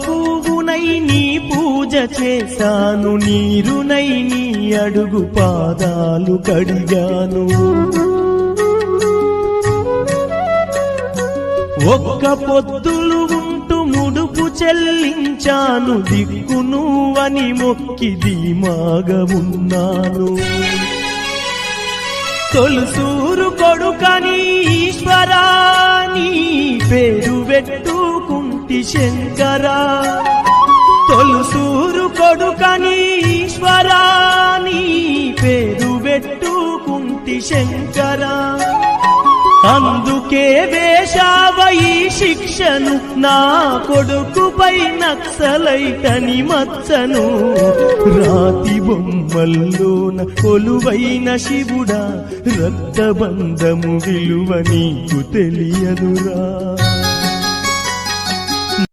పువ్వునై నీ పూజ చేశాను, నీరునై నీ అడుగు పాదాలు కడిగాను. ఒక్క పొద్దులు ఉంటూ ముడుపు చెల్లించాను, దిక్కు నువ్వని మొక్కి ధీమాగా ఉన్నాను. తొలుసూరు కొడుకని ఈశ్వరా నీ పేరు పెట్టుకుంటి శంకరా, తొలుసూరు కొడుకని ఈశ్వరా నీ పేరు పెట్టుకుంటి శంకరా. అందుకే వేశావయి శిక్షను నా కొడుకుపై నక్సలైటని మచ్చను. రాతి బొమ్మల్లోన కొలువైన శివుడా, రక్తబంధము విలువ నీకు తెలియదురా.